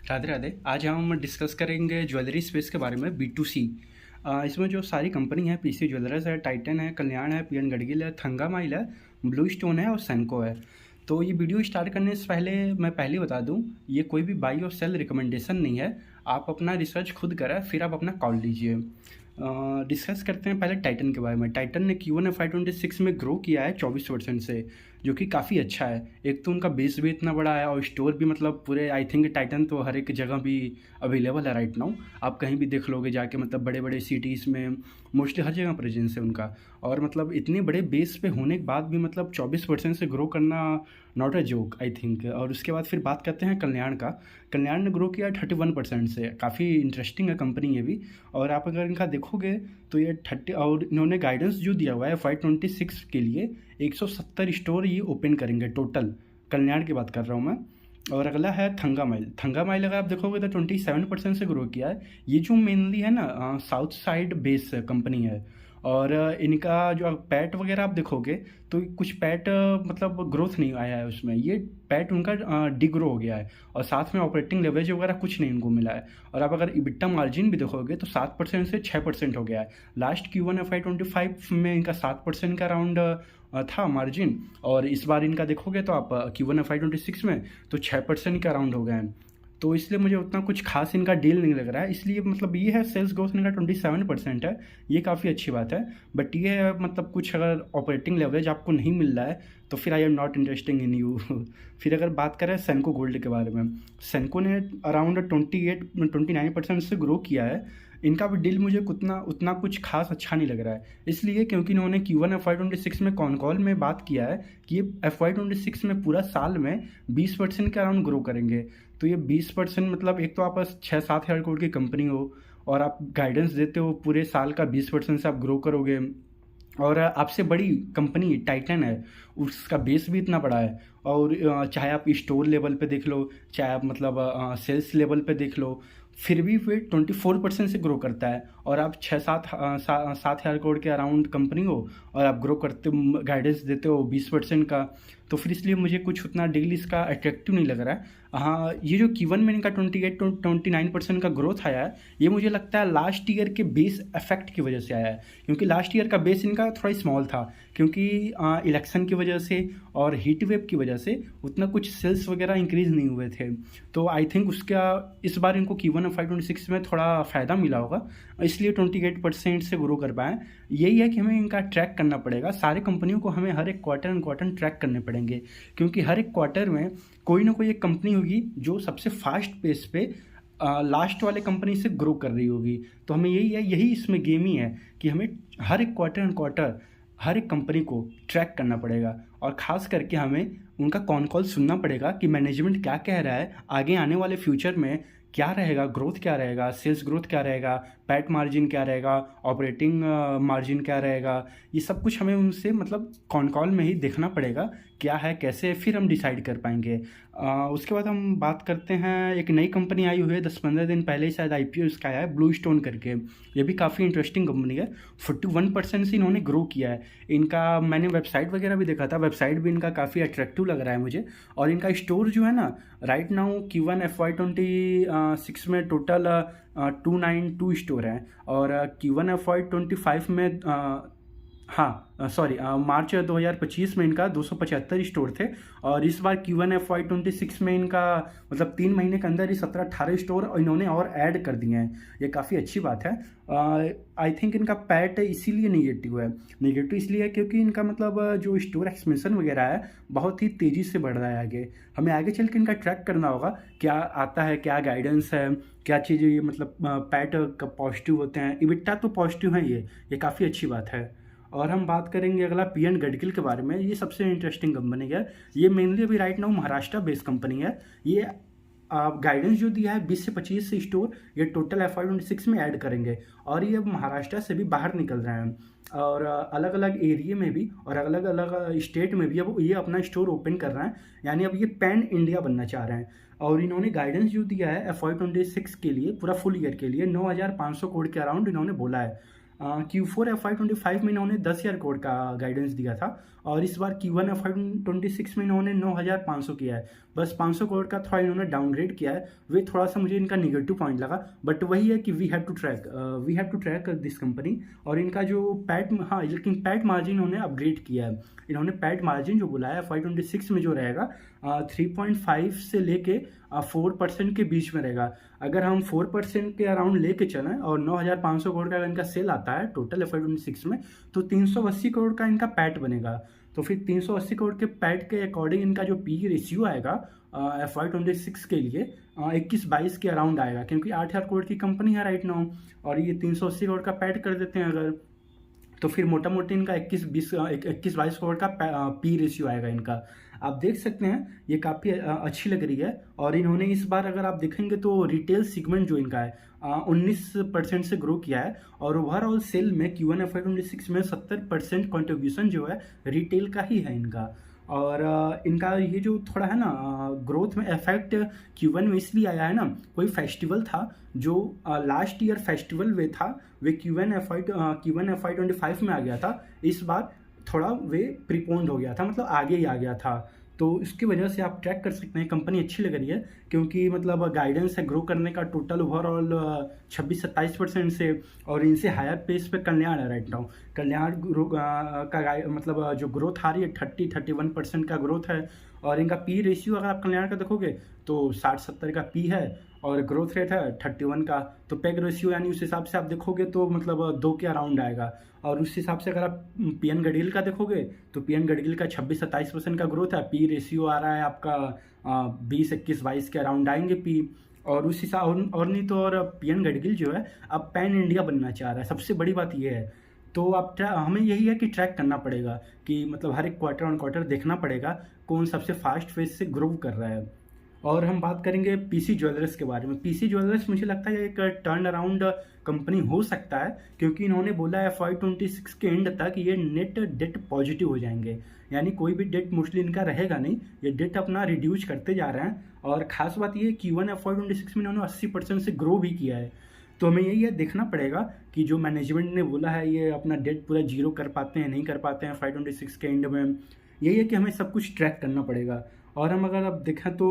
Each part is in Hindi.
राधे राधे। आज हम डिस्कस करेंगे ज्वेलरी स्पेस के बारे में, बी टू सी। इसमें जो सारी कंपनी है, पीसी ज्वेलर्स है, टाइटन है, कल्याण है, पीएन गडगिल है, थंगामाइल है, ब्लू स्टोन है और सेंको है। तो ये वीडियो स्टार्ट करने से पहले मैं पहले बता दूं, ये कोई भी बाई और सेल रिकमेंडेशन नहीं है। आप अपना रिसर्च खुद करें, फिर आप अपना कॉल लीजिए। डिस्कस करते हैं पहले टाइटन के बारे में। टाइटन ने Q1 FY26 में ग्रो किया है 24% से, जो कि काफ़ी अच्छा है। एक तो उनका बेस भी इतना बड़ा है और स्टोर भी, मतलब पूरे, आई थिंक टाइटन तो हर एक जगह भी अवेलेबल है राइट नाउ। आप कहीं भी देख लोगे जाके, मतलब बड़े बड़े सिटीज़ में मोस्टली हर जगह प्रेजेंस है उनका। और मतलब इतने बड़े बेस पे होने के बाद भी मतलब 24% से ग्रो करना not a joke I think. और उसके बाद फिर बात करते हैं कल्याण का। कल्याण ने ग्रो किया 31% से, काफ़ी इंटरेस्टिंग है कंपनी ये भी। और आप अगर इनका देखोगे तो ये 30, और इन्होंने गाइडेंस जो दिया हुआ है FY26 के लिए 170 स्टोर ये ओपन करेंगे टोटल। कल्याण की बात कर रहा हूँ मैं। और अगला है थंगामाइल। थंगामाइल अगर आप देखोगे तो 27% से ग्रो किया है। ये जो मेनली है ना, साउथ साइड बेस कंपनी है। और इनका जो पैट वगैरह आप देखोगे तो कुछ पैट मतलब ग्रोथ नहीं आया है उसमें। ये पैट उनका डिग्रो हो गया है। और साथ में ऑपरेटिंग लेवरेज वगैरह कुछ नहीं इनको मिला है। और आप अगर इबिट्टा मार्जिन भी देखोगे तो 7% से 6% हो गया है। लास्ट Q1 FY25 में इनका 7% का अराउंड था मार्जिन। और इस बार इनका देखोगे तो आप Q1 FY26 में तो 6% का अराउंड हो गया है। तो इसलिए मुझे उतना कुछ खास इनका डील नहीं लग रहा है। इसलिए मतलब ये है, सेल्स ग्रोथ इनका 27% है, ये काफ़ी अच्छी बात है। बट ये है मतलब कुछ अगर ऑपरेटिंग लेवरेज आपको नहीं मिल रहा है तो फिर I am not interesting in you. फिर अगर बात करें सेंको गोल्ड के बारे में, सेंको ने अराउंड 29% से ग्रो किया है। इनका भी डील मुझे उतना कुछ खास अच्छा नहीं लग रहा है। इसलिए क्योंकि इन्होंने Q1 FY26 में कॉल में बात किया है कि ये FY26 में पूरा साल में 20% के अराउंड ग्रो करेंगे। तो ये 20% मतलब, एक तो आप 6-7 हज़ार करोड़ की कंपनी हो और आप गाइडेंस देते हो पूरे साल का 20% से आप ग्रो करोगे। और आपसे बड़ी कंपनी टाइटन है, उसका बेस भी इतना बड़ा है। और चाहे आप स्टोर लेवल पे देख लो, चाहे आप मतलब सेल्स लेवल पे देख लो, फिर भी वे 24% से ग्रो करता है। और आप 6-7 हज़ार करोड़ के अराउंड कंपनी हो और आप ग्रो करते, गाइडेंस देते हो 20% का। तो फिर इसलिए मुझे कुछ उतना डील इसका अट्रैक्टिव नहीं लग रहा है। हाँ, ये जो Q1 में इनका 29% का ग्रोथ आया है, ये मुझे लगता है लास्ट ईयर के बेस इफेक्ट की वजह से आया है। क्योंकि लास्ट ईयर का बेस इनका थोड़ा स्मॉल था, क्योंकि इलेक्शन की वजह से और हीट वेव की वजह से उतना कुछ सेल्स वगैरह इंक्रीज़ नहीं हुए थे। तो आई थिंक उसका इस बार इनको Q1 FY26 में थोड़ा फ़ायदा मिला होगा, इसलिए 28% से ग्रो कर पाएँ। यही है कि हमें इनका ट्रैक करना पड़ेगा। सारे कंपनियों को हमें हर एक क्वार्टर एंड क्वार्टर ट्रैक करने पड़ेंगे, क्योंकि हर एक क्वार्टर में कोई ना कोई एक कंपनी होगी जो सबसे फास्ट पेस पे लास्ट वाले कंपनी से ग्रो कर रही होगी। तो हमें यही इसमें गेम ही है कि हमें हर एक क्वार्टर एंड क्वार्टर हर एक कंपनी को ट्रैक करना पड़ेगा। और ख़ास करके हमें उनका कॉल सुनना पड़ेगा कि मैनेजमेंट क्या कह रहा है, आगे आने वाले फ्यूचर में क्या रहेगा, ग्रोथ क्या रहेगा, सेल्स ग्रोथ क्या रहेगा, पैट मार्जिन क्या रहेगा, ऑपरेटिंग मार्जिन क्या रहेगा। ये सब कुछ हमें उनसे मतलब कॉल में ही देखना पड़ेगा क्या है, कैसे, फिर हम डिसाइड कर पाएंगे। उसके बाद हम बात करते हैं, एक नई कंपनी आई हुई है 10-15 दिन पहले ही शायद IPO इसका आया है, ब्लू स्टोन करके। ये भी काफ़ी इंटरेस्टिंग कंपनी है। 41% से इन्होंने ग्रो किया है। इनका मैंने वेबसाइट वगैरह भी देखा था, वेबसाइट भी इनका काफ़ी अट्रैक्टिव लग रहा है मुझे। और इनका स्टोर जो है ना, राइट नाउ Q1 FY26 में टोटल 292 स्टोर हैं। और Q1 FY25 में मार्च 2025 में इनका 275 स्टोर थे। और इस बार Q1 FY26 में इनका मतलब 3 महीने के अंदर ही 17-18 स्टोर और इन्होंने और ऐड कर दिए हैं। ये काफ़ी अच्छी बात है। आई थिंक इनका पैट इसीलिए निगेटिव है। निगेटिव इसलिए है क्योंकि इनका मतलब जो स्टोर एक्सपेंशन वगैरह है बहुत ही तेज़ी से बढ़ रहा है आगे। हमें आगे चल के इनका ट्रैक करना होगा क्या आता है, क्या गाइडेंस है, क्या चीज़ें ये मतलब पैट कब पॉजिटिव होते हैं। इबिट्टा तो पॉजिटिव है, ये काफ़ी अच्छी बात है। और हम बात करेंगे अगला पीएन गडगिल के बारे में। ये सबसे इंटरेस्टिंग कंपनी है। ये मेनली अभी right now Maharashtra based company है। ये गाइडेंस जो दिया है 20 से 25 से स्टोर ये टोटल FY26 में ऐड करेंगे। और ये अब महाराष्ट्र से भी बाहर निकल रहे हैं और अलग अलग एरिया में भी और अलग अलग स्टेट में भी अब ये अपना स्टोर ओपन कर रहे हैं। यानी अब ये पैन इंडिया बनना चाह रहे हैं। और इन्होंने गाइडेंस जो दिया है FY26 के लिए, पूरा फुल ईयर के लिए 9,500 करोड़ के अराउंड इन्होंने बोला है। Q4 FY25 में इन्होंने 10,000 करोड़ का गाइडेंस दिया था। और इस बार Q1 FY26 में इन्होंने 9,500 किया है, बस 500 करोड़ का थोड़ा इन्होंने डाउनग्रेड किया है। वे थोड़ा सा मुझे इनका निगेटिव पॉइंट लगा, बट वही है कि we have to track this company. और इनका जो पैट, हाँ लेकिन पैट मार्जिन इन्होंने अपग्रेड किया है। इन्होंने पैट मार्जिन जो बोला है FY26 में जो रहेगा 3.5 से लेके 4% के बीच में रहेगा। अगर हम 4% के अराउंड लेके चलें और 9,500 करोड़ का इनका सेल आता है टोटल FY26 में, तो 380 करोड़ का इनका पैट बनेगा। तो फिर 380 करोड़ के पैट के अकॉर्डिंग इनका जो पी रेशियो आएगा FY26 के लिए 21-22 के अराउंड आएगा, क्योंकि 8,000 करोड़ की कंपनी है राइट नाउ, और ये 380 करोड़ का पैट कर देते हैं अगर, तो फिर मोटा मोटी इनका 21-22 करोड़ का पी रेशियो आएगा इनका। आप देख सकते हैं ये काफ़ी अच्छी लग रही है। और इन्होंने इस बार अगर आप देखेंगे तो रिटेल सेगमेंट जो इनका है 19% से ग्रो किया है, और ओवरऑल सेल में Q1 FY26 में 70% कॉन्ट्रीब्यूशन जो है रिटेल का ही है इनका। और इनका ये जो थोड़ा है ना ग्रोथ में इफेक्ट Q1 में इसलिए आया है ना, कोई फेस्टिवल था जो लास्ट ईयर फेस्टिवल वे था, वे Q1 FY25 में आ गया था। इस बार थोड़ा वे प्रीपोन्ड हो गया था, मतलब आगे ही आ गया था। तो इसकी वजह से आप ट्रैक कर सकते हैं, कंपनी अच्छी लग रही है, क्योंकि मतलब गाइडेंस है ग्रो करने का टोटल ओवरऑल 26-27% से, और इनसे हायर पेस पे कल्याण है राइट नाउ। कल्याण मतलब जो ग्रोथ आ रही है 30-31% का ग्रोथ है। और इनका पी रेशियो अगर आप कल्याण का देखोगे तो 60-70 का पी है, और ग्रोथ रेट है 31 का। तो पेग रेशियो यानी उस हिसाब से आप देखोगे तो मतलब 2 के अराउंड आएगा। और उस हिसाब से अगर आप पीएन गडगिल का देखोगे तो पीएन गडगिल का 26-27% का ग्रोथ है, पी रेशियो आ रहा है आपका 20-21-22 के अराउंड आएंगे पी। और उस हिसाब और नहीं तो और पीएन गडगिल जो है अब पैन इंडिया बनना चाह रहा है, सबसे बड़ी बात ये है। तो आप हमें यही है कि ट्रैक करना पड़ेगा कि मतलब हर एक क्वार्टर ऑन क्वार्टर देखना पड़ेगा कौन सबसे फास्ट फेज से ग्रो कर रहा है। और हम बात करेंगे पीसी ज्वेलर्स के बारे में। पीसी ज्वेलर्स मुझे लगता है एक टर्न अराउंड कंपनी हो सकता है, क्योंकि इन्होंने बोला है FY26 के एंड तक ये नेट डेट पॉजिटिव हो जाएंगे, यानी कोई भी डेट मोस्टली इनका रहेगा नहीं, ये डेट अपना रिड्यूस करते जा रहे हैं। और ख़ास बात ये Q1 FY26 में इन्होंने 80% से ग्रो भी किया है। तो हमें यही है देखना पड़ेगा कि जो मैनेजमेंट ने बोला है ये अपना डेट पूरा जीरो कर पाते हैं नहीं कर पाते हैं FY26 के एंड में। यही है कि हमें सब कुछ ट्रैक करना पड़ेगा। और हम अगर अब देखें तो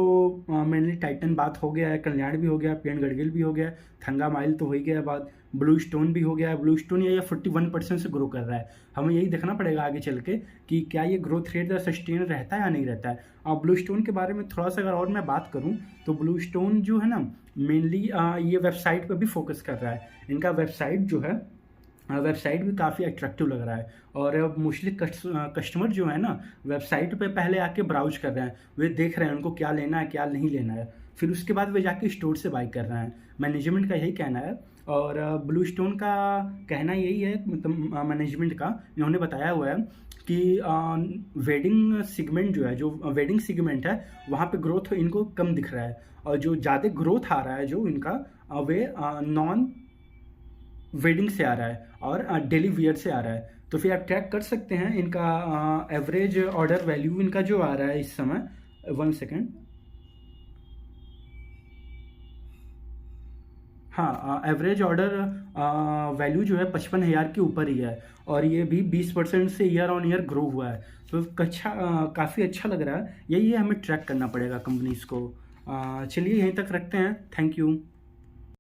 मेनली टाइटन बात हो गया है, कल्याण भी हो गया, पीएन गडगिल भी हो गया, थंगा माइल तो हो ही गया बात, ब्लू स्टोन भी हो गया है। ब्लू स्टोन ये 41% से ग्रो कर रहा है। हमें यही देखना पड़ेगा आगे चल के कि क्या ये ग्रोथ रेट सस्टेन रहता है या नहीं रहता है। और ब्लू स्टोन के बारे में थोड़ा सा अगर और मैं बात करूँ तो ब्लू स्टोन जो है ना मेनली ये वेबसाइट पर भी फोकस कर रहा है। इनका वेबसाइट जो है वेबसाइट भी काफ़ी अट्रैक्टिव लग रहा है। और मोस्टली कस्टमर जो है ना वेबसाइट पे पहले आके ब्राउज कर रहे हैं, वे देख रहे हैं उनको क्या लेना है क्या नहीं लेना है, फिर उसके बाद वे जाके स्टोर से बाई कर रहे हैं। मैनेजमेंट का यही कहना है। और ब्लू स्टोन का कहना यही है, मतलब मैनेजमेंट का इन्होंने बताया हुआ है कि वेडिंग सेगमेंट जो है, जो वेडिंग सेगमेंट है वहाँ पे ग्रोथ इनको कम दिख रहा है, और जो ज़्यादा ग्रोथ आ रहा है जो इनका वे नॉन वेडिंग से आ रहा है और डेली वियर से आ रहा है। तो फिर आप ट्रैक कर सकते हैं इनका एवरेज ऑर्डर वैल्यू इनका जो आ रहा है इस समय, 1 सेकेंड, हाँ एवरेज ऑर्डर वैल्यू जो है 55,000 के ऊपर ही है, और ये भी 20% से ईयर ऑन ईयर ग्रो हुआ है। तो काफ़ी अच्छा लग रहा है। यही है, हमें ट्रैक करना पड़ेगा कंपनीज को। चलिए यहीं तक रखते हैं, थैंक यू।